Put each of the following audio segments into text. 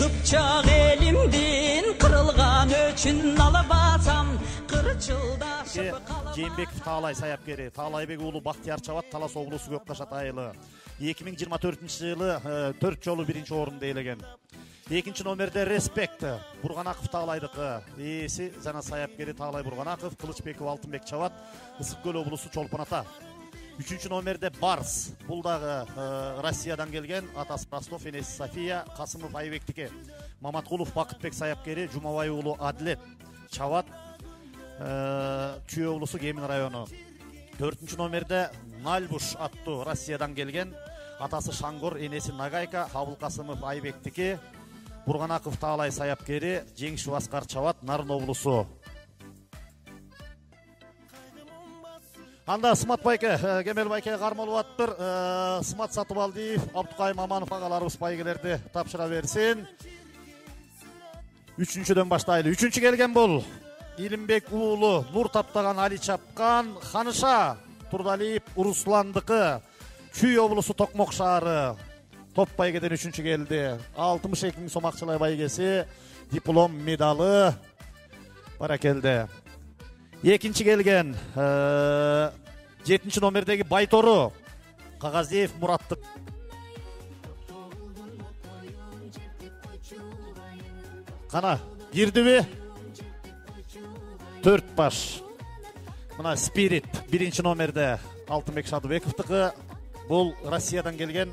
Kıpçak elimdin kırılgan öçün alabasam kırçıldaşıp kalamam. Жээнбеков Таалай саяпкери, Таалайбек уулу Бактияр Чабат, Талас облусу Көккашат айылы. 2024-жылы 4 жолу 1-орунду ээлеген. Экинчи номерде Респект, Бурганаков Таалайдыкы, ээси жана саяпкери Таалай Бурганаков, Кылычбеков Алтынбек Чабат, Ысык көл облусу Чолпон Ата. 3-чү номерде Барс, бул дагы Россиядан келген, атасы Ростов, энеси София, Касымов Айбектики, Маматкулов Бакытбек саяпкери, Жумабай уулу Адилет Чабат, Чүй облусу Кемин району. 4-чү номерде Нальбуш аттуу Россиядан келген, атасы Шангор, энеси Нагайка, Абыл Касымов Айбектики, Бурганаков Таалай саяпкери, Жеңишов Аскар Чабат, Нарын облусу. Анда Сымат байке, Кемел байке кармалып аттыр. Сымат Сатыбалдиев, Абдукай Маманов агаларыбыз байгелерди тапшыра берсин. 3-чөдөн баштайлы. 3-чү келген бул Илимбек уулу Нур таптаган Али Чапкан, Ханыша Турдалиев Русландыкы, Чүй облусу Токмок шаары. Топ байгеден 3-чү келди. 62 миң сом акчалай байгеси, диплом, медалы баракелди. Экинчи келген 7-чи номердеги Байтору Кагазиев Мураттык. Кана кирдиби? 4 баш. Мына Спирит 1-чи номерде Алтынбек Шадыбековтыкы. Бул Россиядан келген,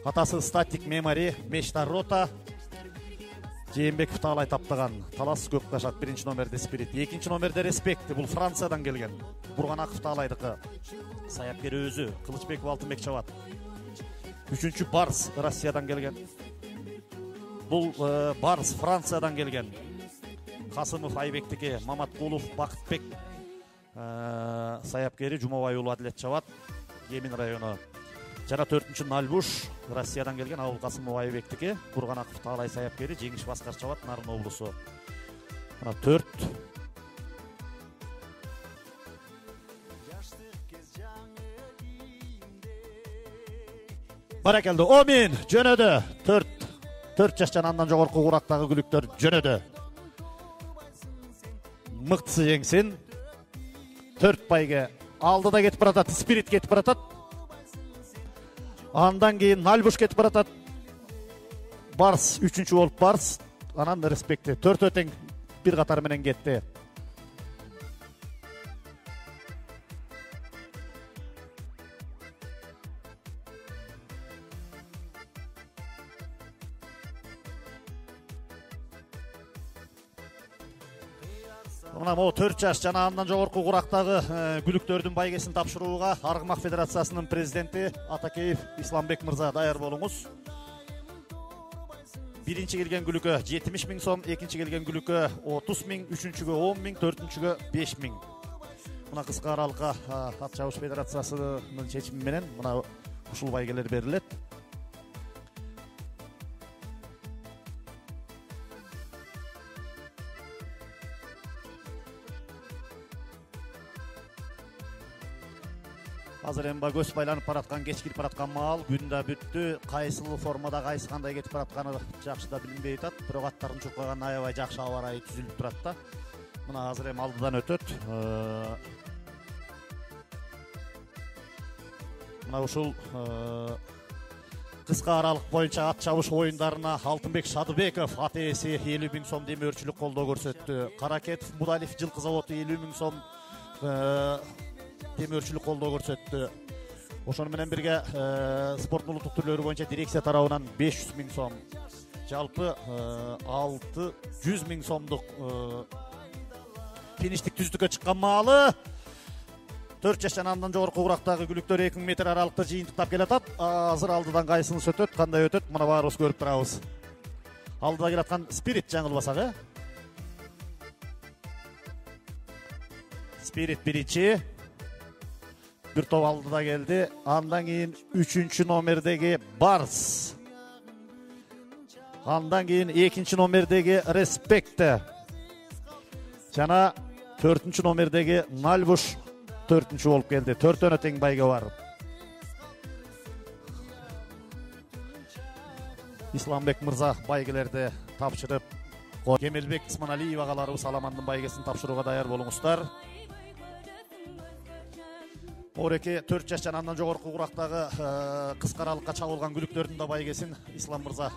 атасы Статик Мемори, Мештар Рота. Жээнбеков Таалай таптаган, Талас Көккашат 1-чи номерде Спирит, 2-чи номерде Респект, бул Франциядан келген, Бурганаков Таалайдыкы, саяпкери өзү, Кылычбеков Алтынбек Чабат. 3-чү Барс Россиядан келген, бул Барс Франциядан келген, Касымов Айбектики, Маматкулов Бакытбек саяпкери, Жумабай уулу Адилет Чабат, Кемин району. Жана 4-чү Нальбуш Россиядан келген, Абыл Касымов Айбектики, Бурганаков Таалай саяпкери, Жеңишов Аскар Чабат, Нарын облусу. Мына 4. Баракелди. Омин жөнөдө. 4 жаштан андан жогорку курактагы күлүктөр жөнөдө. Мыктысы жеңсин. 4 байге алдыда кетип баратат, Спирит кетип баратат. Андан кейін Нальбуш кетип баратат. Барс 3-чү болуп Барс, анан Респекти 4 тең бир катар менен кетти. Мына 4 жаш жана андан жогорку курактагы күлүктөрдүн байгесин тапшырууга Аргымак Федерациясынын президенти Атакеев Исламбек мырза даяр болуңуз. 1-чи келген күлүккө 70 миң сом, 2-чи келген күлүккө 30 миң, 3-чүгө 10 миң, 4-чүгө 5 миң. Мына кыска аралыкка Ат чабыш Федерациясынын чечими менен мына ушул байгелер берилет. Азыр эмба көз байланып бараткан, кечкирип бараткан маал, күн да бүттү. Кайсыл формада, кайсы кандай кетип баратканы жакшы да билинбей атат. Бирок аттарын чуркаган аябай жакшы аба ырайы түзүлүп турат да. Мына азыр эми алдыдан өтөт. Мына ушул кыска аралык боюнча ат чабыш оюндарына Алтынбек Шадыбеков ат ээси 50 миң сом демөөрчүлүк колдоо көрсөттү. Каракетов Мудалиев жылкы заводу 50 миң сом демөөрчүлүк колдоо көрсөттү. Ошону менен бирге спорттун улуттук түрлөрү боюнча дирекция тарабынан 500 миң сом, жалпы 600 миң сомдук фиништик түздүккө чыккан маалы. 4 жаштан андан жогорку курактагы күлүктөр 2000 метр аралыкта жыйынтыктап келатат. Азыр алдыдан кайсынысы өтөт, кандай өтөт, мына баарыбыз көрүп турабыз. Алдыда келаткан Спирит жаңылбасак, Спирит 1-чи. Bir топ алдыда келди. Андан кийин 3-чү номердеги Барс. Андан кийин 2-чи номердеги Респект. Жана 4-чү номердеги Нальбуш 4-чү болуп келди. 4 тең байга бар. Исламбек мырза байгелерди тапшырып, Кемелбек Исманалиев агаларыбыз Аламандын байгесин тапшырууга даяр болуңуздар. Ореке 4 жаштан андан жогорку курактагы кыска аралыкка чабылган күлүктөрдүн да байгесин Ислам мырза.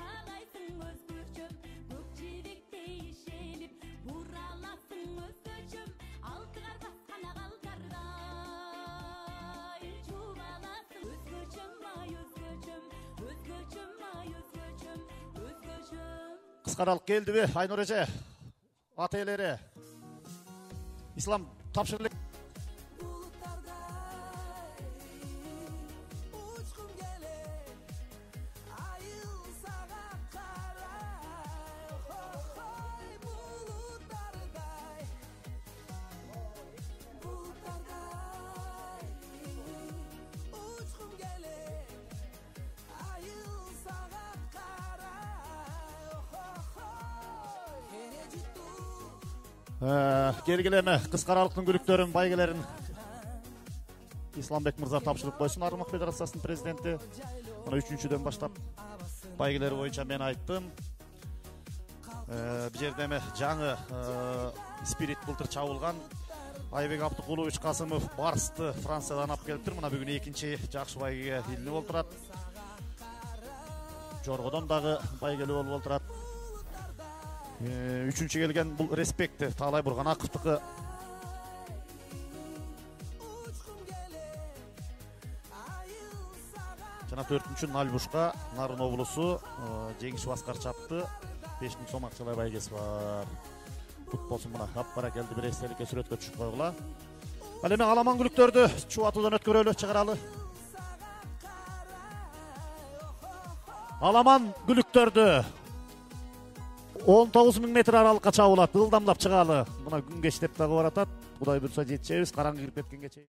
Кыска аралык келдиби? Айнур эже, ата-энелери. Ислам тапшырылып келгилеме кыска аралыктын күлүктөрүн байгелерин Исламбек мырза тапшырып койсун. Армак федерациясынын президенти. Мына 3-дүдөн баштап байгелери боюнча мен айттым. Бул жерде эме жаңы спирит былтыр чабылган Айбек Абдыкулович Касымов Барсты Франциядан алып келиптир. Мына бүгүн экинчи жакшы байгеге илинип олтурат. Жоргодон дагы байгели болуп олтурат. Üçüncü gelgen bu Respekti Таалай Бурганаковтуку. Жана 4-чү Налбушка Нарын облусу жеңиш баскар чапты. 5000 сом акчалай байгеси бар. Кут болсун мына капкара келди бир эстеликке сүрөткө түшүп койгула. Ал эми Аламан күлүктөрдү чубатуудан өткөрөлү, чыгаралы. Аламан күлүктөрдү 19.000 метр аралыкка чабылат, ылдамдап чыгалы. Мына күн кеч деп дагы баратат. Кудай буйрса жетишебиз, караңгы кирип кеткенге чейин.